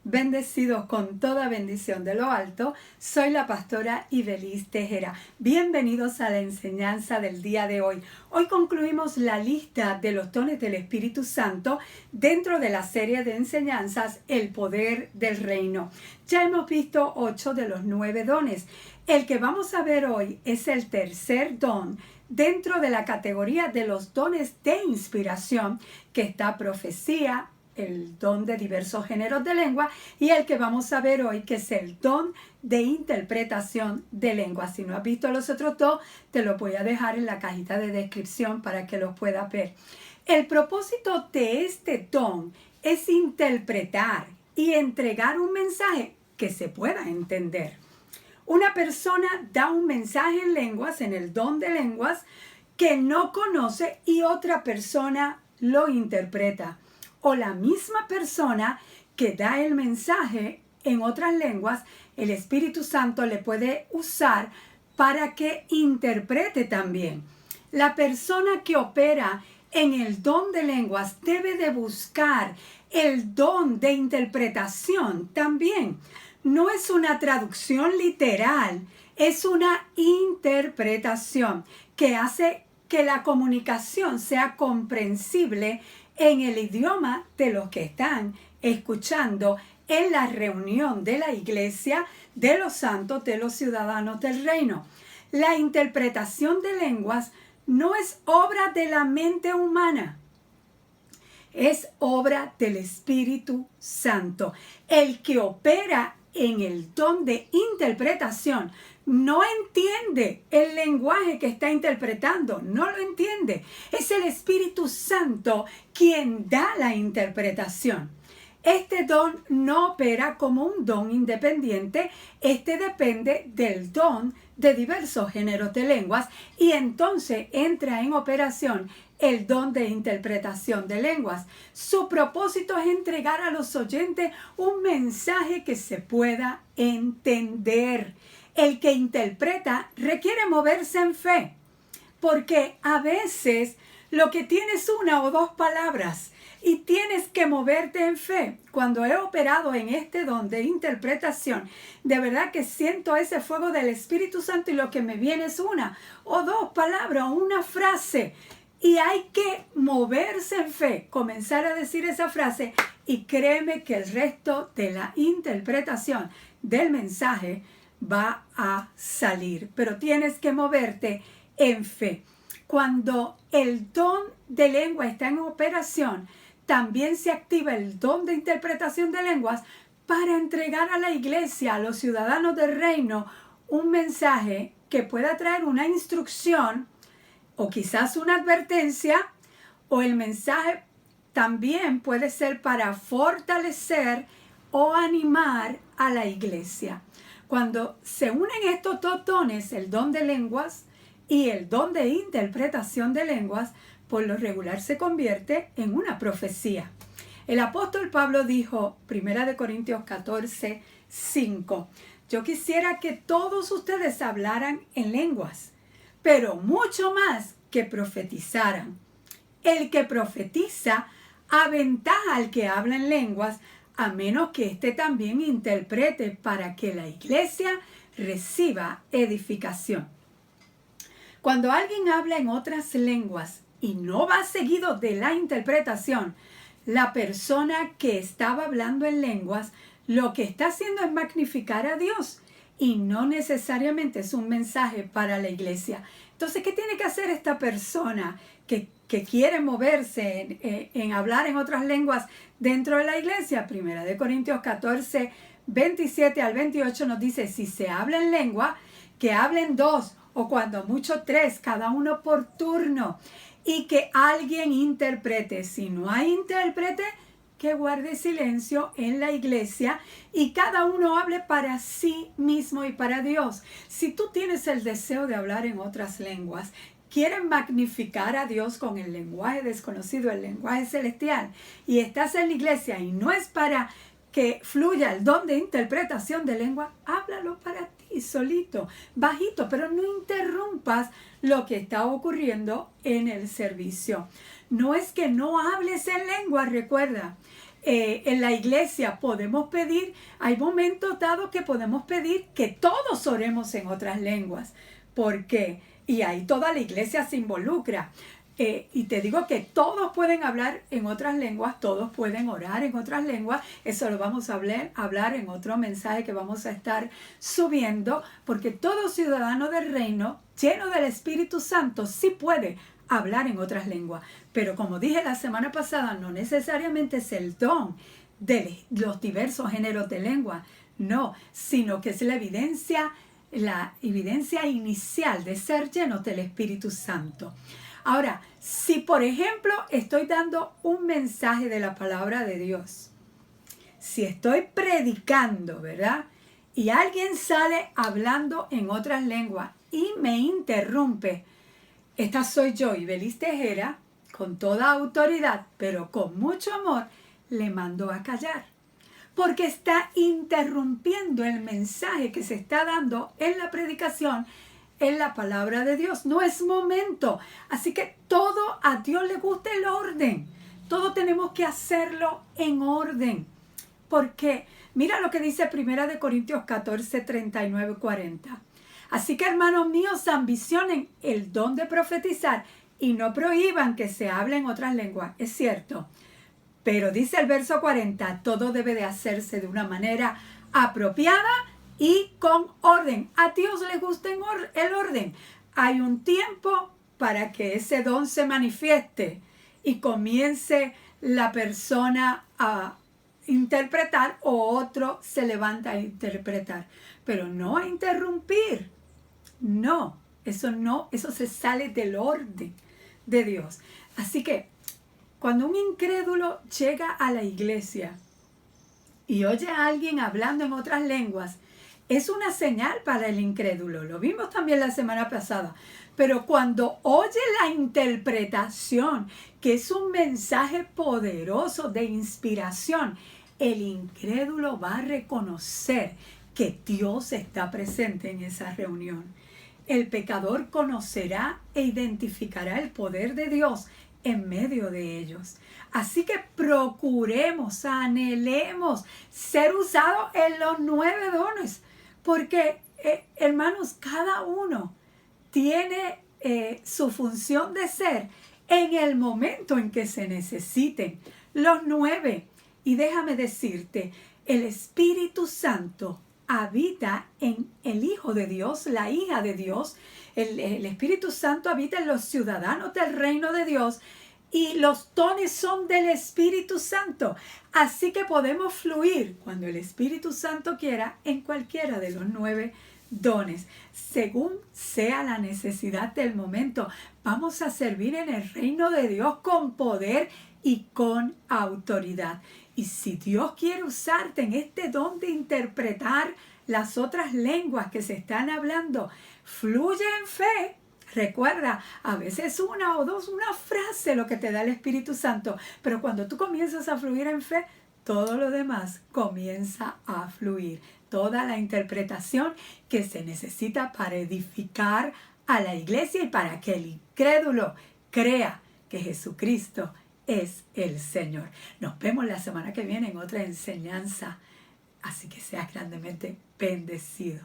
bendecidos con toda bendición de lo alto. Soy la pastora Ibeliz Tejera. Bienvenidos a la enseñanza del día de hoy. Hoy concluimos la lista de los dones del Espíritu Santo dentro de la serie de enseñanzas El Poder del Reino. Ya hemos visto 8 de los 9 dones. El que vamos a ver hoy es el tercer don dentro de la categoría de los dones de inspiración, que está profecía, el don de diversos géneros de lengua, y el que vamos a ver hoy, que es el don de interpretación de lengua. Si no has visto los otros dos, te los voy a dejar en la cajita de descripción para que los puedas ver. El propósito de este don es interpretar y entregar un mensaje que se pueda entender. Una persona da un mensaje en lenguas, en el don de lenguas, que no conoce y otra persona lo interpreta. O la misma persona que da el mensaje en otras lenguas, el Espíritu Santo le puede usar para que interprete también. La persona que opera en el don de lenguas debe de buscar el don de interpretación también. No es una traducción literal, es una interpretación que hace que la comunicación sea comprensible en el idioma de los que están escuchando en la reunión de la iglesia, de los santos, de los ciudadanos del reino. La interpretación de lenguas no es obra de la mente humana, es obra del Espíritu Santo. El que opera en el don de interpretación no entiende el lenguaje que está interpretando, no lo entiende. Es el Espíritu Santo quien da la interpretación. Este don no opera como un don independiente, este depende del don de diversos géneros de lenguas y entonces entra en operación el don de interpretación de lenguas. Su propósito es entregar a los oyentes un mensaje que se pueda entender. El que interpreta requiere moverse en fe, porque a veces lo que tienes es una o dos palabras y tienes que moverte en fe. Cuando he operado en este don de interpretación, de verdad que siento ese fuego del Espíritu Santo y lo que me viene es una o dos palabras o una frase. Y hay que moverse en fe, comenzar a decir esa frase y créeme que el resto de la interpretación del mensaje va a salir. Pero tienes que moverte en fe. Cuando el don de lengua está en operación, también se activa el don de interpretación de lenguas para entregar a la iglesia, a los ciudadanos del reino, un mensaje que pueda traer una instrucción o quizás una advertencia, o el mensaje también puede ser para fortalecer o animar a la iglesia. Cuando se unen estos dos dones, el don de lenguas y el don de interpretación de lenguas, por lo regular se convierte en una profecía. El apóstol Pablo dijo, 1 Corintios 14, 5, yo quisiera que todos ustedes hablaran en lenguas, pero mucho más que profetizaran. El que profetiza aventaja al que habla en lenguas, a menos que éste también interprete para que la iglesia reciba edificación. Cuando alguien habla en otras lenguas y no va seguido de la interpretación, la persona que estaba hablando en lenguas lo que está haciendo es magnificar a Dios y no necesariamente es un mensaje para la iglesia. Entonces, ¿qué tiene que hacer esta persona que quiere moverse en hablar en otras lenguas dentro de la iglesia? 1 Corintios 14, 27 al 28 nos dice, si se habla en lengua, que hablen dos o cuando mucho tres, cada uno por turno, y que alguien interprete. Si no hay intérprete, que guarde silencio en la iglesia y cada uno hable para sí mismo y para Dios. Si tú tienes el deseo de hablar en otras lenguas, quieres magnificar a Dios con el lenguaje desconocido, el lenguaje celestial, y estás en la iglesia y no es para que fluya el don de interpretación de lengua, háblalo para ti solito, bajito, pero no interrumpas lo que está ocurriendo en el servicio. No es que no hables en lengua, recuerda, En la iglesia podemos pedir, hay momentos dados que podemos pedir que todos oremos en otras lenguas. ¿Por qué? Y ahí toda la iglesia se involucra. Y te digo que todos pueden hablar en otras lenguas, todos pueden orar en otras lenguas. Eso lo vamos a hablar en otro mensaje que vamos a estar subiendo, porque todo ciudadano del reino, lleno del Espíritu Santo, sí puede hablar en otras lenguas. Pero como dije la semana pasada, no necesariamente es el don de los diversos géneros de lengua, no, sino que es la evidencia inicial de ser llenos del Espíritu Santo. Ahora, si por ejemplo estoy dando un mensaje de la palabra de Dios, si estoy predicando, ¿verdad? Y alguien sale hablando en otras lenguas y me interrumpe, esta soy yo, Ibelis Tejera, con toda autoridad, pero con mucho amor, le mando a callar. Porque está interrumpiendo el mensaje que se está dando en la predicación, en la palabra de Dios. No es momento. Así que todo a Dios le gusta el orden. Todo tenemos que hacerlo en orden. Porque mira lo que dice 1 Corintios 14, 39, 40. Así que, hermanos míos, ambicionen el don de profetizar y no prohíban que se hable en otras lenguas. Es cierto. Pero dice el verso 40, todo debe de hacerse de una manera apropiada y con orden. A Dios le gusta el orden. Hay un tiempo para que ese don se manifieste y comience la persona a interpretar o otro se levanta a interpretar. Pero no a interrumpir. No, eso se sale del orden de Dios. Así que cuando un incrédulo llega a la iglesia y oye a alguien hablando en otras lenguas, es una señal para el incrédulo. Lo vimos también la semana pasada. Pero cuando oye la interpretación, que es un mensaje poderoso de inspiración, el incrédulo va a reconocer que Dios está presente en esa reunión. El pecador conocerá e identificará el poder de Dios en medio de ellos. Así que procuremos, anhelemos ser usados en los 9 dones. Porque, hermanos, cada uno tiene su función de ser en el momento en que se necesiten. Los 9. Y déjame decirte, el Espíritu Santo habita en el Hijo de Dios, la hija de Dios. El Espíritu Santo habita en los ciudadanos del reino de Dios y los dones son del Espíritu Santo. Así que podemos fluir cuando el Espíritu Santo quiera en cualquiera de los 9 dones, según sea la necesidad del momento. Vamos a servir en el reino de Dios con poder y con autoridad. Y si Dios quiere usarte en este don de interpretar las otras lenguas que se están hablando, fluye en fe. Recuerda, a veces una o dos, una frase lo que te da el Espíritu Santo, pero cuando tú comienzas a fluir en fe, todo lo demás comienza a fluir. Toda la interpretación que se necesita para edificar a la iglesia y para que el incrédulo crea que Jesucristo es el Señor. Nos vemos la semana que viene en otra enseñanza. Así que seas grandemente bendecido.